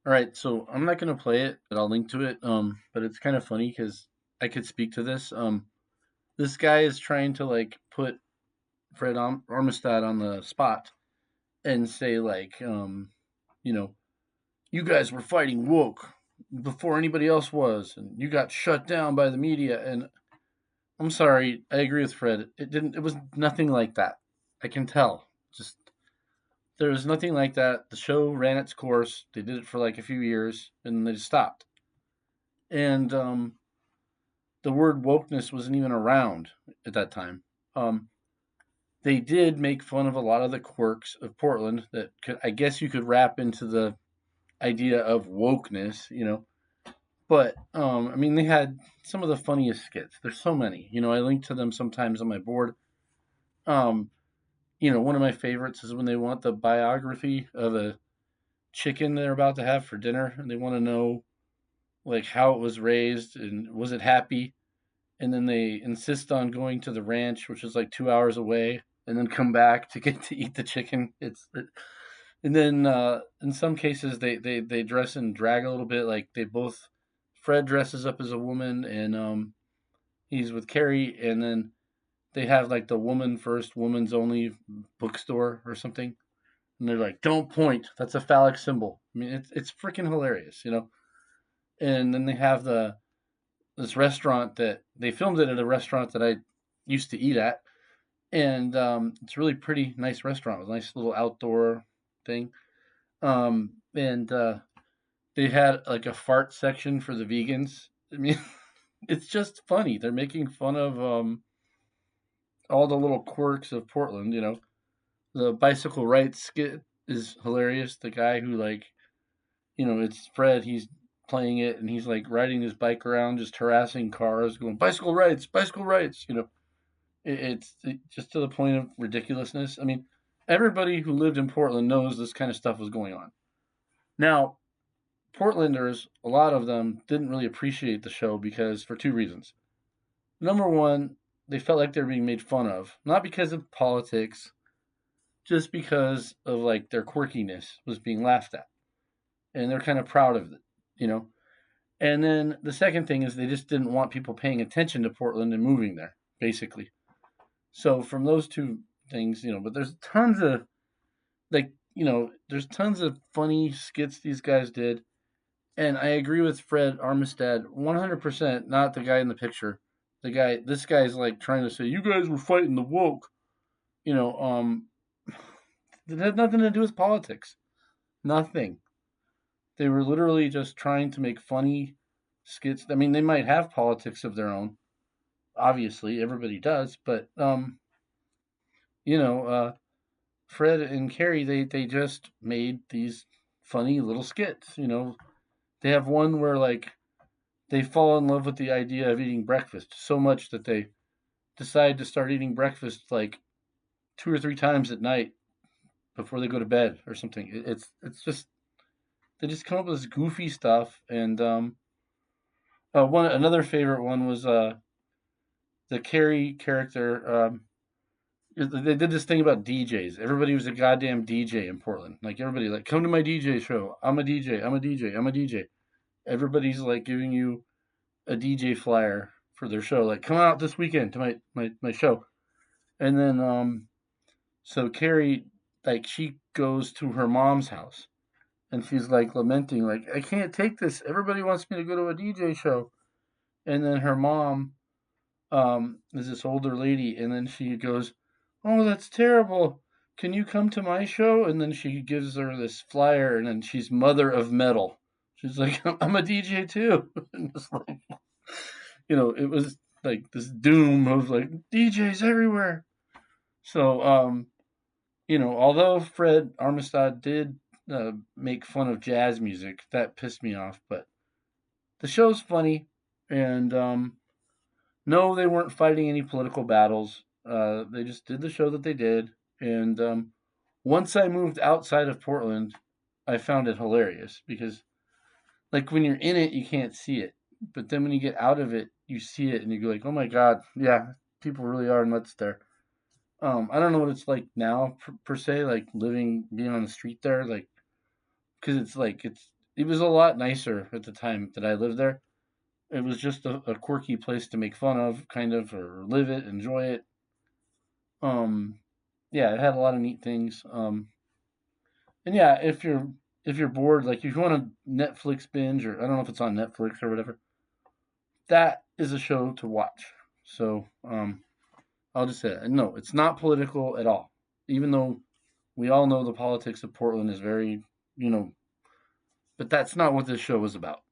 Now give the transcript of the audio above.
All right, so I'm not gonna play it, but I'll link to it. But it's kind of funny because I could speak to this. This guy is trying to like put Fred Armistad on the spot and say like, you know, you guys were fighting woke before anybody else was, and you got shut down by the media. And I'm sorry, I agree with Fred. It didn't. It was nothing like that. I can tell. Just there was nothing like that. The show ran its course. They did it for like a few years, and they just stopped. And the word wokeness wasn't even around at that time. Um, they did make fun of a lot of the quirks of Portland that I guess you could wrap into the idea of wokeness, But I mean, they had some of the funniest skits. There's so many. I link to them sometimes on my board. Um, one of my favorites is when they want the biography of a chicken they're about to have for dinner, and they want to know like how it was raised and was it happy, and then they insist on going to the ranch, which is like 2 hours away, and then come back to get to eat the chicken. And then in some cases they dress in drag a little bit. Like they both, Fred dresses up as a woman, and he's with Carrie, and then they have like the woman first, woman's only bookstore or something, and they're like, "Don't point. That's a phallic symbol." I mean, it's freaking hilarious. And then they have this restaurant that they filmed it at a restaurant that I used to eat at, and it's a really pretty, nice restaurant with a nice little outdoor thing. And they had like a fart section for the vegans. I mean, it's just funny. They're making fun of all the little quirks of Portland. The bicycle rights skit is hilarious. The guy who like, it's Fred. He's playing it, and he's like riding his bike around, just harassing cars, going bicycle rights, bicycle rights. It's just to the point of ridiculousness. I mean, everybody who lived in Portland knows this kind of stuff was going on. Now, Portlanders, a lot of them didn't really appreciate the show because for two reasons. Number one, they felt like they were being made fun of, not because of politics, just because of like their quirkiness was being laughed at, and they're kind of proud of it. And then the second thing is they just didn't want people paying attention to Portland and moving there, basically. So from those two things, but there's tons of there's tons of funny skits these guys did. And I agree with Fred Armistad 100%, not the guy in the picture. This guy's like trying to say, you guys were fighting the woke. You know, um, it had nothing to do with politics. Nothing. They were literally just trying to make funny skits. I mean, they might have politics of their own. Obviously, everybody does. But, you know, uh, Fred and Carrie, they just made these funny little skits. They have one where, like, they fall in love with the idea of eating breakfast so much that they decide to start eating breakfast like two or three times at night before they go to bed or something. It's just they just come up with this goofy stuff. And one another favorite one was the Carrie character. They did this thing about DJs. Everybody was a goddamn DJ in Portland. Like everybody, like come to my DJ show. I'm a DJ. I'm a DJ. I'm a DJ. Everybody's like giving you a DJ flyer for their show. Like come out this weekend to my show. And then so Carrie, like she goes to her mom's house, and she's like lamenting, like I can't take this. Everybody wants me to go to a DJ show. And then her mom is this older lady, and then she goes, "Oh, that's terrible. Can you come to my show?" And then she gives her this flyer, and then she's Mother of Metal. She's like, "I'm a DJ too." And it's like, it was like this doom of like DJs everywhere. So, although Fred Armistad did make fun of jazz music, that pissed me off. But the show's funny, and no, they weren't fighting any political battles. They just did the show that they did. And once I moved outside of Portland, I found it hilarious because, like, when you're in it, you can't see it. But then when you get out of it, you see it and you go, like, oh my God, yeah, people really are nuts there. I don't know what it's like now, per se, like being on the street there, like, because it's like, it was a lot nicer at the time that I lived there. It was just a quirky place to make fun of, kind of, or live it, enjoy it. Um, yeah, it had a lot of neat things. And yeah, if you're bored, like if you want to Netflix binge, or I don't know if it's on Netflix or whatever, that is a show to watch. So I'll just say that. No, it's not political at all. Even though we all know the politics of Portland is very, you know, but that's not what this show was about.